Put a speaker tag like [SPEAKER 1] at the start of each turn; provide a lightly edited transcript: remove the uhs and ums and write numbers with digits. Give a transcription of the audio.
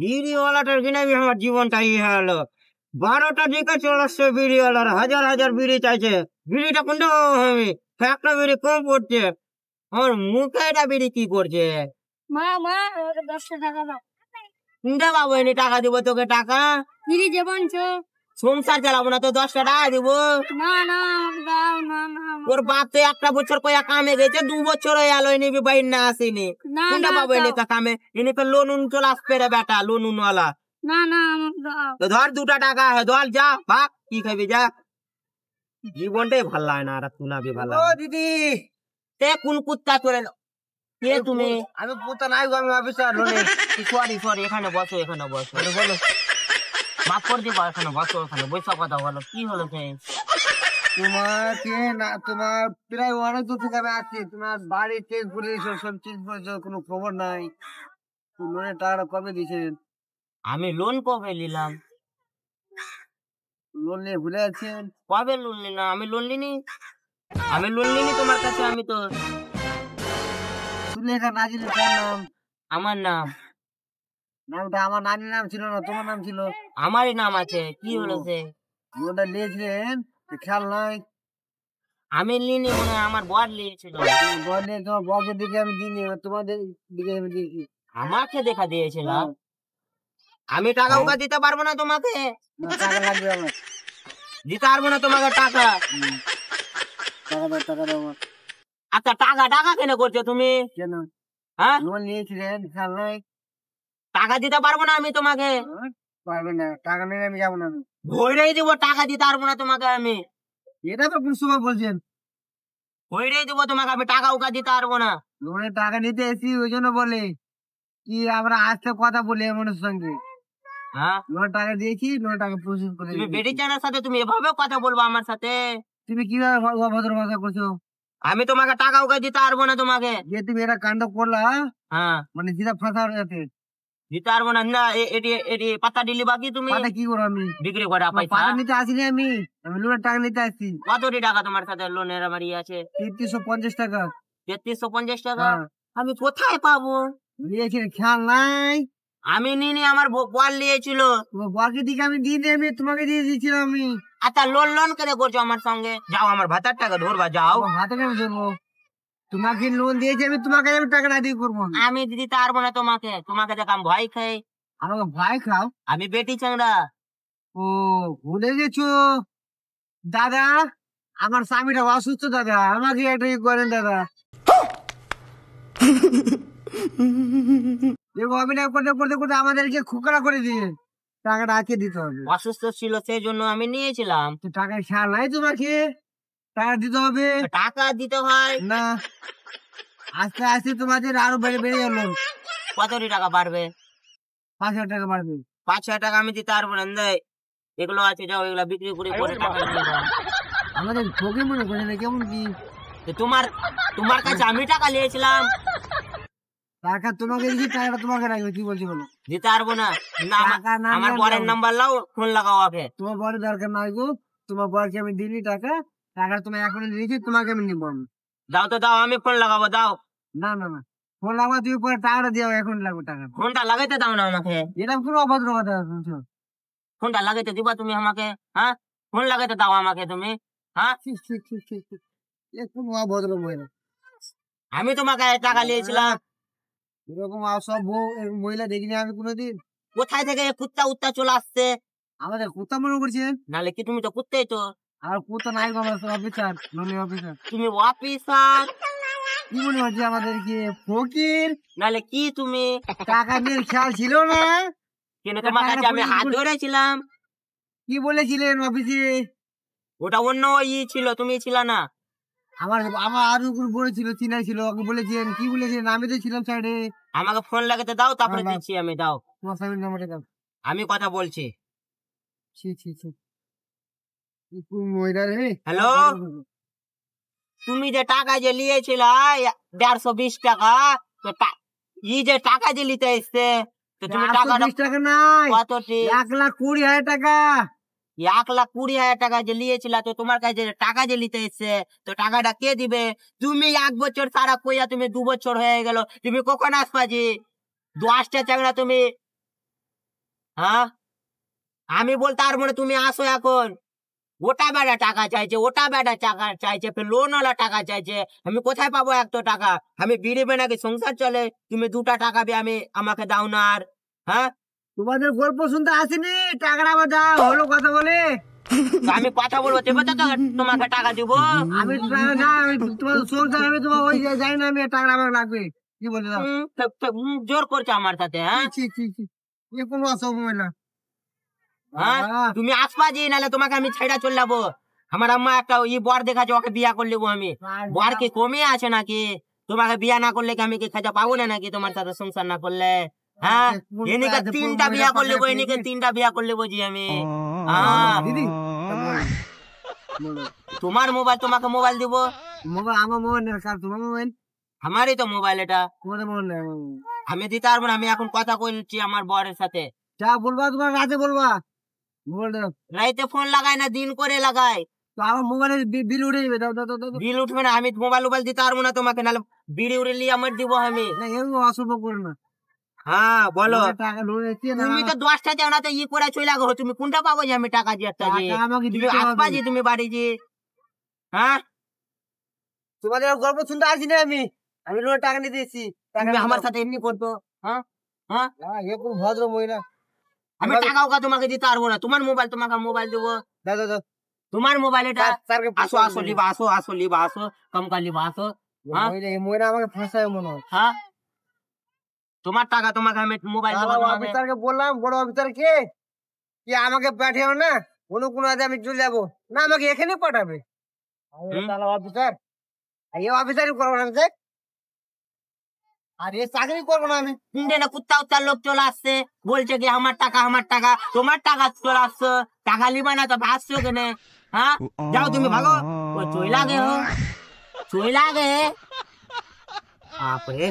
[SPEAKER 1] বিড়িওয়ালাটার কিনে আমার জীবনটা হলো 12টা দিকে চলে আসছে বিড়িওয়ালার, হাজার হাজার বিড়ি চাইছে। বিড়িটা কোনটা হবে? একটা বিড়ি কম পড়ছে। আমার মুখে এটা বিড়ি কি করছে?
[SPEAKER 2] মা মা 10 টাকা দাও।
[SPEAKER 1] কোনটা পাবো? এনে টাকা দিব তোকে? টাকা
[SPEAKER 2] বিড়ি যে বানছো
[SPEAKER 1] সংসার চালাবো না তো 10 টাকা দিব?
[SPEAKER 2] না না দাও না না
[SPEAKER 1] ওর বাপ তো 1 বছর কয়া কামে গেছে, 2 বছর হয়ে গেল এনে বাইর না আসেনি।
[SPEAKER 2] না
[SPEAKER 1] কোনটা
[SPEAKER 2] না
[SPEAKER 1] পাবো এনে কামে? এনে তো লোন চলে আসবে রে বেটা, লোন ওয়ালা।
[SPEAKER 2] না না দাও।
[SPEAKER 1] তো ধর 2টা টাকা ধর, যা ভাগ, কি খাবি যা। জীবনটাই ভাল লাগে না, আর শোনাবি ভালো। ও দিদি, তে কোন কুত্তা চলে? কে তুমি? আমি কুত্তা নাই গো, আমি অফিসার। সরি সরি, এখানে বসো, এখানে বসো। বলো, মাফ করে দিবা, এখানে বসো, এখানে বসে কথা বলো। কি হলো? তোমাকে না, তোমার প্রায় অনেক দূর থেকে আমি আসছি, তোমার বাড়ি চেঞ্জ করে দিয়েছো, সব চেঞ্জ করেছো, কোনো খবর নাই। লোনের টাকাটা কবে দিয়েছেন? আমি লোন কবে নিলাম? লোন নিয়ে ভুলে আছেন? কবে লোন নিলাম? আমি লোন নিনি, আমি লোন নিনি তোমার কাছে। আমি তো সুলেখা নাজির নাম। আমার নাম? নামটা আমার নানির নাম ছিল না, তোমার নাম ছিল। আমারই নাম আছে। কি হয়েছে? লোনটা নিয়েছিলেন, খেয়াল নাই। আমি নিনি, মনে হয় আমার বর নিয়েছিল। বর নিয়ে তোমার বরের দিকে আমি দিইনি, তোমাদের দিকে আমি দিয়েছি। আমাকে দেখা দিয়েছিলাম? আমি টাকা উকা দিতে পারবো না তোমাকে। টাকা লাগবে আমার, দিতে পারবো না তোমাকে টাকা। টাকা দাও, টাকা দাও। আচ্ছা, টাকা টাকা কেন করছো তুমি? কেন? হ্যাঁ, লোন নিয়েছিলেন, খেয়াল নাই। টাকা দিতে পারবো না আমি তোমাকে। পারবে না, টাকা নিয়ে আমি যাবো না। ভইরেই দিব, টাকা দিতে পারবো না তোমাকে আমি। এটা তো কোন সময় বলছেন? ভইরেই দিব তোমাকে আমি, টাকা উকা দিতে পারবো না। লোনের টাকা নিতে এসি, ওই জন্য বলে কি আমরা আজকে কথা বলি এমনের সঙ্গে। হ্যাঁ, লোনের টাকা দিয়েছি, লোনের টাকা প্রসেস করে। তুমি বেটি চানের সাথে তুমি এভাবে কথা বলবো আমার সাথে? তুমি কিভাবে অভদ্র ভাষা করছো? আমি তোমাকে টাকা উকা দিতে পারবো না তোমাকে। যে তুমি এটা কাণ্ড করলা, হ্যাঁ, মানে যেটা ফাঁসা যাচ্ছে দিতে পারবো না। না, এটি এটি পাতা দিলি বাকি তুমি? পাতা কি করো? আমি বিক্রি করে পাতা নিতে আসিনি, আমি আমি লোনের টাকা নিতে আসছি। কতটি টাকা তোমার সাথে লোনের আমার ইয়ে আছে? 3350 টাকা। 3350 টাকা? আমি কোথায় পাবো? নিয়েছিল, খেয়াল নাই। আমি নিনি, আমার বল নিয়েছিল। বলকে দিকে আমি দিয়ে দিয়ে, আমি তোমাকে দিয়ে দিয়েছিলাম আমি। আচ্ছা, লোন লোন কেন করছো আমার সঙ্গে? যাও, আমার ভাতার টাকা ধরবা, যাও। ভাতা কেন ধরবো? তোমাকে লোন দিয়েছি আমি, তোমাকে আমি টাকা না দিয়ে করবো? আমি দিতে পারবো না তোমাকে। তোমাকে দেখ আমি ভয় খাই। আমাকে ভয় খাও? আমি বেটি চাংড়া। ও, ভুলে গেছো দাদা, আমার স্বামীটা অসুস্থ দাদা, আমাকে একটা করেন দাদা। অভিনয় করতে করতে করতে আমাদেরকে খোকরা করে দিয়ে টাকাটা আজকে দিতে হবে। অসুস্থ ছিল সেই জন্য আমি নিয়েছিলাম। টাকা খেয়াল নাই তোমাকে? টাকা দিতে হবে। টাকা দিতে হয় না, আস্তে আস্তে তোমাদের আরো বেড়ে বেড়ে গেল। কতটি টাকা বাড়বে? 5000 টাকা বাড়বে। 5000 টাকা আমি দিতে পারবো না। এগুলো আছে, যাও এগুলো বিক্রি করে পরে টাকা নিয়ে যাও। আমাদের ঠকে মনে করে না, কেমন কি? তোমার তোমার কাছে আমি টাকা নিয়েছিলাম। টাকা তোমাকে দিয়েছি, টাকাটা তোমাকে রাখবে। কি বলছি বলো? দিতে পারবো না। আমার বরের নাম্বার লাও, ফোন লাগাও আগে। তোমার বরের দরকার নাই গো, তোমার বরকে আমি দিলি টাকা, টাকা তুমি এখন দিয়েছি, তোমাকে আমি নিবো। দাও তো দাও, আমি ফোন লাগাবো, দাও। না না না, ফোন লাগাবো তুমি, পরে টাকাটা দিও, এখন লাগবে টাকা। ফোনটা লাগাইতে দাও না আমাকে। এটা কোনো অভদ্র কথা শুনছো? ফোনটা লাগাইতে দিবা তুমি আমাকে? হ্যাঁ, ফোন লাগাইতে দাও আমাকে তুমি। হ্যাঁ, কোনো অভদ্র মহিলা। আমি তোমাকে টাকা নিয়েছিলাম। এরকম সব মহিলা দেখিনি আমি কোনোদিন। কোথায় থেকে কুত্তা উত্তা চলে আসছে? আমাদের কুত্তা মনে করছেন? নাহলে কি তুমি তো কুত্তাই তো। আর কুত্তা নাই, অফিসার, অফিসার। তুমি অফিসার? কি মনে হচ্ছে আমাদেরকে ফকির? নাহলে কি তুমি? টাকা নিয়ে খেয়াল ছিল না? কেন, তোমার কাছে আমি হাত ধরেছিলাম। কি বলেছিলেন অফিসে? ওটা অন্য ছিল, তুমি ছিল না। আমার আমার আরো বলেছিল, চিনাই ছিল, ওকে বলেছিলেন। কি বলেছিলেন? আমি তো ছিলাম সাইডে। আমাকে ফোন লাগাতে দাও, তারপরে দিচ্ছি আমি। দাও তোমার স্বামীর নাম্বারটা দাও, আমি কথা বলছি। হ্যালো, তুমি যে টাকা যে নিয়েছিল 120 টাকা, যে টাকা যে নিতে এসছে, তো তুমি টাকা নাই, কতটি? 1,20,000 টাকা। 1,20,000 টাকা যে নিয়েছিল, তো তোমার কাছে টাকা যে নিতে এসছে, তো টাকাটা কে দিবে? তুমি 1 বছর সারা কইয়া তুমি 2 বছর হয়ে গেল, তুমি কখন আসবা? যে 10টা চাংড়া তুমি হ্যাঁ আমি বলতে আর মনে তুমি আসো এখন ওটা বেটা টাকা চাইছে ওটা বেটা টাকা চাইছে ফের লোন ওলা টাকা চাইছে আমি কোথায় পাবো এত টাকা আমি বিড়িবে নাকি সংসার চলে তুমি 2টা টাকা দিয়ে আমি আমাকে দাও না আর হ্যাঁ তোমাদের গল্প শুনতে আসিনি টাকাটা আমার দাও হলো কথা বলে আমি কথা বলবো তবে তো তোমাকে টাকা দিব আমি তোমার সংসার আমি তোমার ওই যাই না আমি টাকা আমার লাগবে কি বলে জোর করছে আমার সাথে হ্যাঁ এ কোনো অসম্ভব না হ্যাঁ তুমি আসবা যে নাহলে তোমাকে আমি ছেড়া চলে যাবো আমার আম্মা একটা বর দেখাচ্ছে ওকে বিয়া করে নেবো আমি বর কি কমে আছে নাকি তোমাকে বিয়া না করলে কি আমি কি খাজা পাবো না নাকি তোমার সাথে সংসার না করলে হ্যাঁ এনিকে 3টা বিয়া করে নেবো এনিকে 3টা বিয়া করে নেবো জি আমি দিদি তোমার মোবাইল তোমাকে মোবাইল দিব মোবাইল আমার মোবাইল তোমার মোবাইল আমারই তো মোবাইল এটা আমি দিতে পারবো না আমি এখন কথা বলছি আমার বরের সাথে যা বলবা তোমার রাতে বলবা রাইতে ফোন লাগাই না দিন করে লাগাই তো আমার মোবাইলের বিল উঠে যাবে বিল উঠবে না আমি মোবাইল দিতে পারবো না তোমাকে নাহলে বিড়ি উড়ে নিয়ে আমার দিব আমি অশুভ করে না হ্যাঁ বলো তুমি তো 10টা যাও না তো করে চলে গো তুমি কোনটা পাবো যে আমি টাকা দিয়ে তুমি আসবা যে তুমি বাড়ি যে হ্যাঁ তোমাদের গল্প শুনতে আসি না আমি লোন টাকা নিয়ে দিয়েছি আমার সাথে এমনি করতো হ্যাঁ হ্যাঁ এরকম ভদ্র মহিলা আমি টাকা ওকা তোমাকে দিতে পারবো না তোমার মোবাইল তোমাকে মোবাইল দেবো দাদা তোমার মোবাইল এটা আসো আসো লিবা আসো লিবা আসো কম কার লিবা আসো মহিলা আমাকে ফাঁসায় মনে হয় হ্যাঁ তোমার টাকা তোমাকে আমি মোবাইল অফিসারকে বললাম বড় অফিসার কে কি আমাকে পাঠিও না কোনো আমি চলে যাবো না আমাকে এখানে পাঠাবে অফিসার অফিসারই করবো না দেখ আর এ চাকরি করবো না আমি না কুত্তা উত্তার লোক চলে আসছে বলছে কি আমার টাকা তোমার টাকা চলে আসছো টাকা লিবা না তো আসছো কেনে হ্যাঁ যাও তুমি ভাগো চই লাগে বাপরে